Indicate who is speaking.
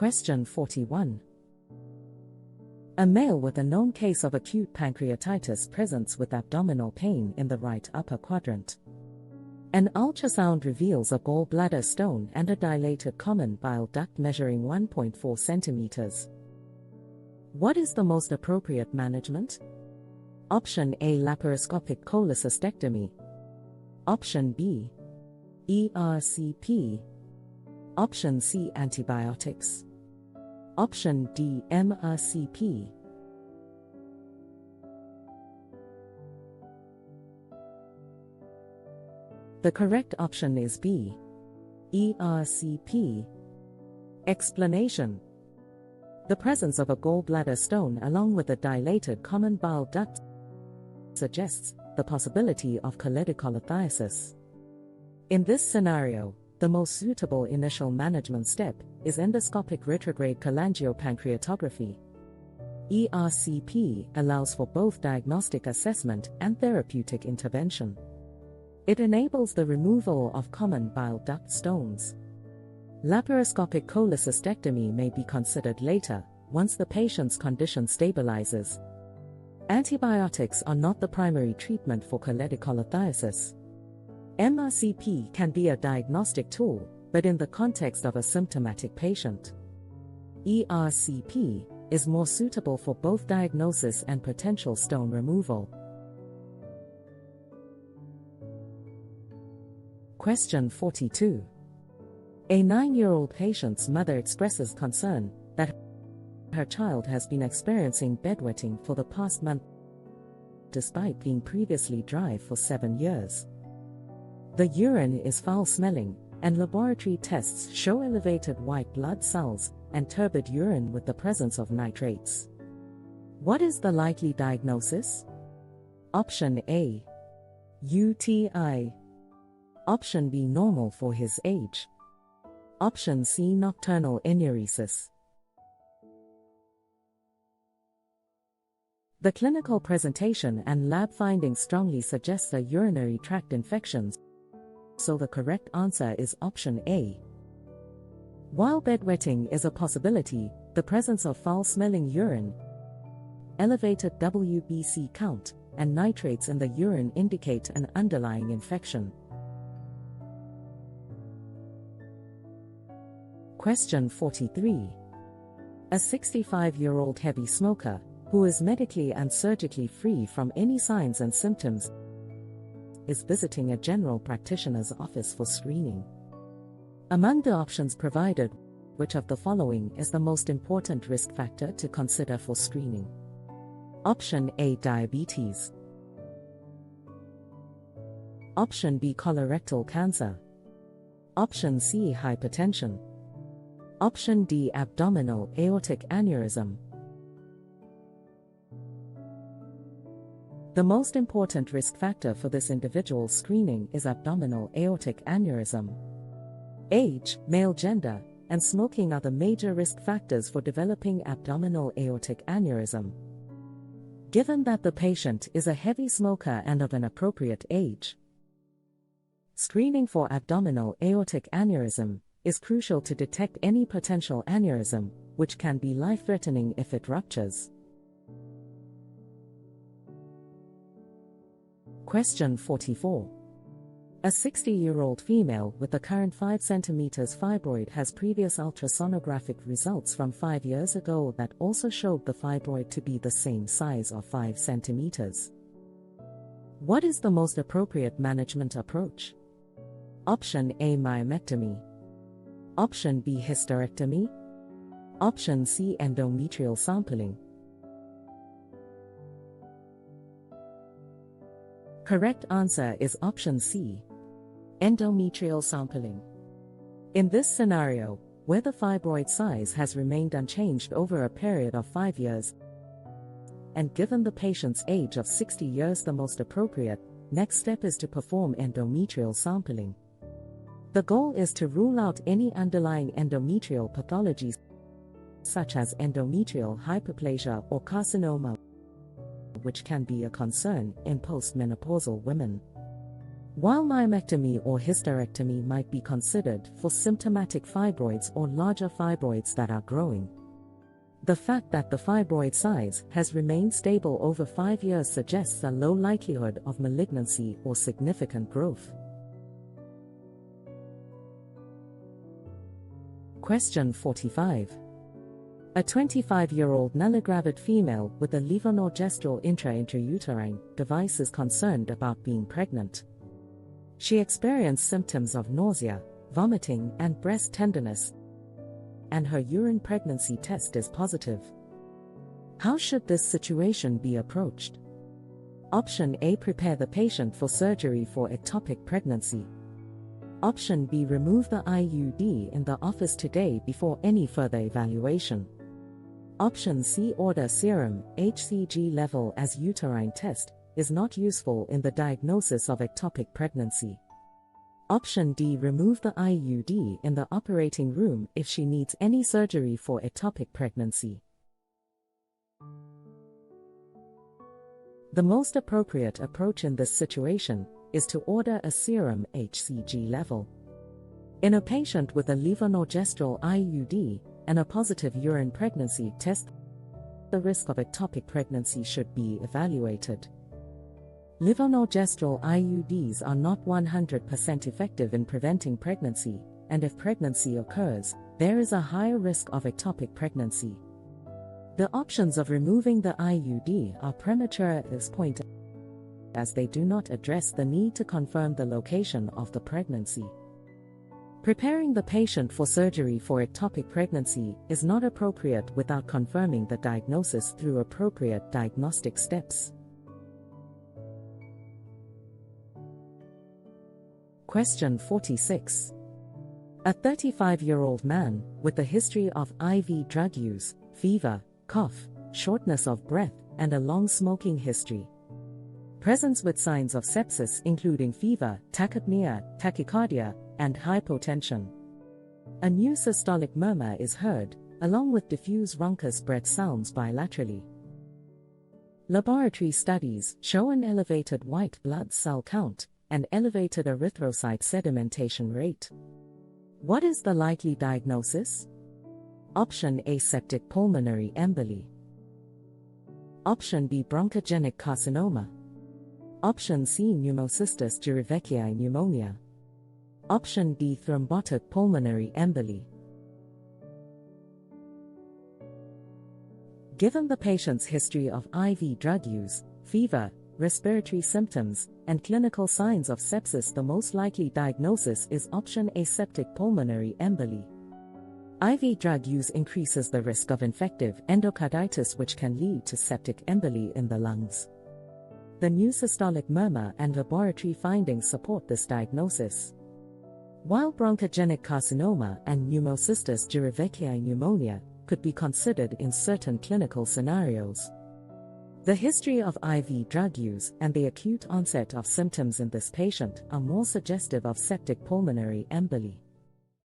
Speaker 1: Question 41. A male with a known case of acute pancreatitis presents with abdominal pain in the right upper quadrant. An ultrasound reveals a gallbladder stone and a dilated common bile duct measuring 1.4 centimeters. What is the most appropriate management? Option A, laparoscopic cholecystectomy. Option B, ERCP. Option C, antibiotics. Option D, mcqs. The correct option is B, ERCP. Explanation: the presence of a gallbladder stone along with a dilated common bile duct suggests the possibility of cholecystectomy. In this scenario, the most suitable initial management step is endoscopic retrograde cholangiopancreatography. ERCP allows for both diagnostic assessment and therapeutic intervention. It enables the removal of common bile duct stones. Laparoscopic cholecystectomy may be considered later, once the patient's condition stabilizes. Antibiotics are not the primary treatment for cholecystectomy. mcqs can be a diagnostic tool, but in the context of a symptomatic patient. ERCP is more suitable for both diagnosis and potential stone removal. Question 42. A 9-year-old patient's mother expresses concern that her child has been experiencing bedwetting for the past month, despite being previously dry for 7 years. The urine is foul-smelling, and laboratory tests show elevated white blood cells and turbid urine with the presence of nitrates. What is the likely diagnosis? Option A, UTI. Option B, normal for his age. Option C, nocturnal enuresis. The clinical presentation and lab findings strongly suggest a urinary tract infection, so the correct answer is option A. While bedwetting is a possibility, the presence of foul-smelling urine, elevated WBC count, and nitrates in the urine indicate an underlying infection. Question 43. A 65-year-old heavy smoker, who is medically and surgically free from any signs and symptoms, is visiting a general practitioner's office for screening. Among the options provided, which of the following is the most important risk factor to consider for screening? Option A, diabetes. Option B, colorectal cancer. Option C, hypertension. Option D, abdominal aortic aneurysm. The most important risk factor for this individual's screening is abdominal aortic aneurysm. Age, male gender, and smoking are the major risk factors for developing abdominal aortic aneurysm. Given that the patient is a heavy smoker and of an appropriate age, screening for abdominal aortic aneurysm is crucial to detect any potential aneurysm, which can be life-threatening if it ruptures. Question 44. A 60-year-old female with a current 5 cm fibroid has previous ultrasonographic results from 5 years ago that also showed the fibroid to be the same size of 5 cm. What is the most appropriate management approach? Option A, myomectomy. Option B, hysterectomy. Option C, endometrial sampling. Correct answer is option C, endometrial sampling. In this scenario, where the fibroid size has remained unchanged over a period of 5 years, and given the patient's age of 60 years, the most appropriate next step is to perform endometrial sampling. The goal is to rule out any underlying endometrial pathologies, such as endometrial hyperplasia or carcinoma, which can be a concern in postmenopausal women. While myomectomy or hysterectomy might be considered for symptomatic fibroids or larger fibroids that are growing, the fact that the fibroid size has remained stable over 5 years suggests a low likelihood of malignancy or significant growth. Question 45. A 25-year-old nulligravid female with a levonorgestrel intrauterine device is concerned about being pregnant. She experienced symptoms of nausea, vomiting, and breast tenderness, and her urine pregnancy test is positive. How should this situation be approached? Option A. Prepare the patient for surgery for ectopic pregnancy. Option B. Remove the IUD in the office today before any further evaluation. Option C. Order serum HCG level as uterine test is not useful in the diagnosis of ectopic pregnancy. Option D. Remove the IUD in the operating room if she needs any surgery for ectopic pregnancy. The most appropriate approach in this situation is to order a serum HCG level. In a patient with a levonorgestrel IUD and a positive urine pregnancy test, the risk of ectopic pregnancy should be evaluated. Levonorgestrel IUDs are not 100% effective in preventing pregnancy, and if pregnancy occurs, there is a higher risk of ectopic pregnancy. The options of removing the IUD are premature at this point, as they do not address the need to confirm the location of the pregnancy. Preparing the patient for surgery for ectopic pregnancy is not appropriate without confirming the diagnosis through appropriate diagnostic steps. Question 46. A 35-year-old man with a history of IV drug use, fever, cough, shortness of breath, and a long smoking history. Presents with signs of sepsis including fever, tachypnea, tachycardia, and hypotension. A new systolic murmur is heard, along with diffuse raucous breath sounds bilaterally. Laboratory studies show an elevated white blood cell count and elevated erythrocyte sedimentation rate. What is the likely diagnosis? Option A. Septic pulmonary emboly. Option B. Bronchogenic carcinoma. Option C. Pneumocystis jirovecii pneumonia. Option D. Thrombotic pulmonary emboly. Given the patient's history of IV drug use, fever, respiratory symptoms, and clinical signs of sepsis, the most likely diagnosis is option A. Septic pulmonary emboly. IV drug use increases the risk of infective endocarditis, which can lead to septic emboli in the lungs. The new systolic murmur and laboratory findings support this diagnosis. While bronchogenic carcinoma and pneumocystis jirovecii pneumonia could be considered in certain clinical scenarios, the history of IV drug use and the acute onset of symptoms in this patient are more suggestive of septic pulmonary emboly.